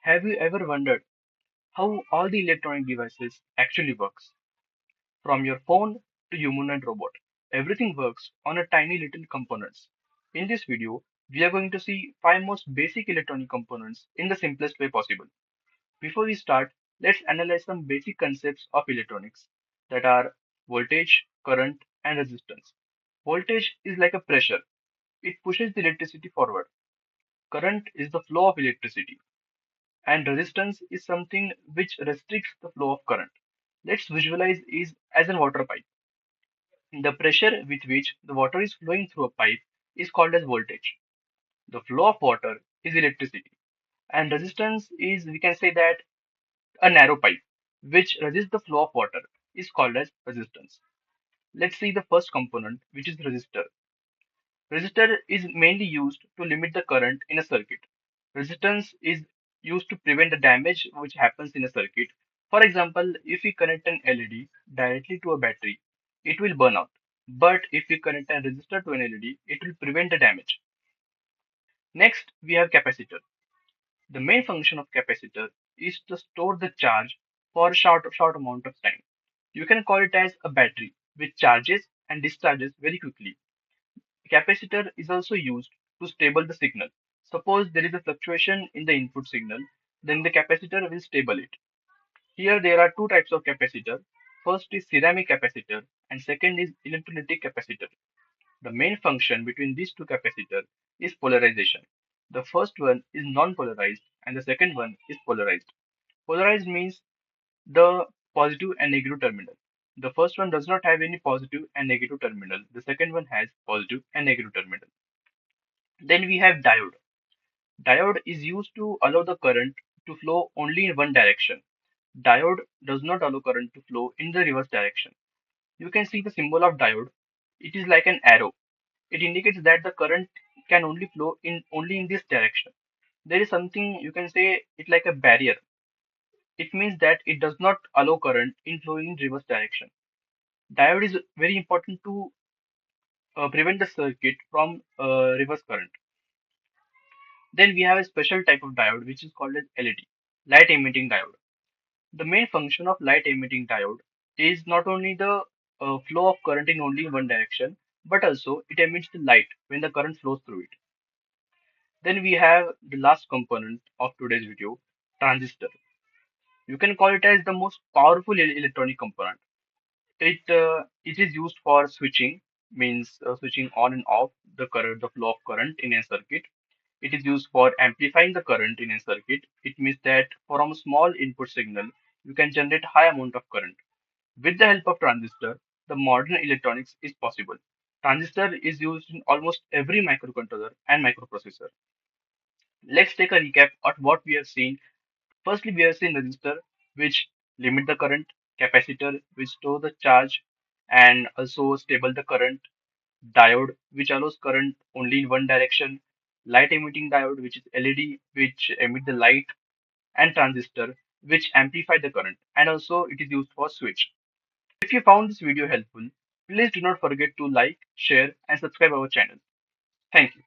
Have you ever wondered how all the electronic devices actually works? From your phone to humanoid robot, everything works on a tiny little components. In this video, we are going to see 5 most basic electronic components in the simplest way possible. Before we start, let's analyze some basic concepts of electronics that are voltage, current, and resistance. Voltage is like a pressure. It pushes the electricity forward. Current is the flow of electricity, and resistance is something which restricts the flow of current. Let's visualize is as a water pipe. The pressure with which the water is flowing through a pipe is called as voltage. The flow of water is electricity, and resistance is, we can say that, a narrow pipe which resists the flow of water is called as resistance. Let's see the first component, which is resistor. Resistor is mainly used to limit the current in a circuit. Resistance is used to prevent the damage which happens in a circuit. For example, if we connect an LED directly to a battery, it will burn out. But if we connect a resistor to an LED, it will prevent the damage. Next, we have capacitor. The main function of capacitor is to store the charge for a short amount of time. You can call it as a battery which charges and discharges very quickly. Capacitor is also used to stable the signal. Suppose there is a fluctuation in the input signal, then the capacitor will stable it. Here there are two types of capacitor. First is ceramic capacitor and second is electrolytic capacitor. The main function between these two capacitor is polarization. The first one is non-polarized and the second one is polarized. Polarized means the positive and negative terminal. The first one does not have any positive and negative terminal. The second one has positive and negative terminal. Then we have diode. Diode is used to allow the current to flow only in one direction. Diode does not allow current to flow in the reverse direction. You can see the symbol of diode. It is like an arrow. It indicates that the current can only flow in only in this direction. There is something you can say it like a barrier. It means that it does not allow current in flowing in reverse direction. Diode is very important to prevent the circuit from reverse current. Then we have a special type of diode which is called as LED, light emitting diode. The main function of light emitting diode is not only the flow of current in only one direction, but also it emits the light when the current flows through it. Then we have the last component of today's video, transistor. You can call it as the most powerful electronic component. It is used for switching, means switching on and off the current, the flow of current in a circuit. It is used for amplifying the current in a circuit. It means that from a small input signal, you can generate high amount of current. With the help of transistor, the modern electronics is possible. Transistor is used in almost every microcontroller and microprocessor. Let's take a recap of what we have seen. Firstly, we have seen resistor, which limit the current, capacitor, which store the charge and also stable the current, diode, which allows current only in one direction, light emitting diode, which is LED, which emit the light, and transistor, which amplify the current, and also it is used for switch. If you found this video helpful, please do not forget to like, share, and subscribe our channel. Thank you.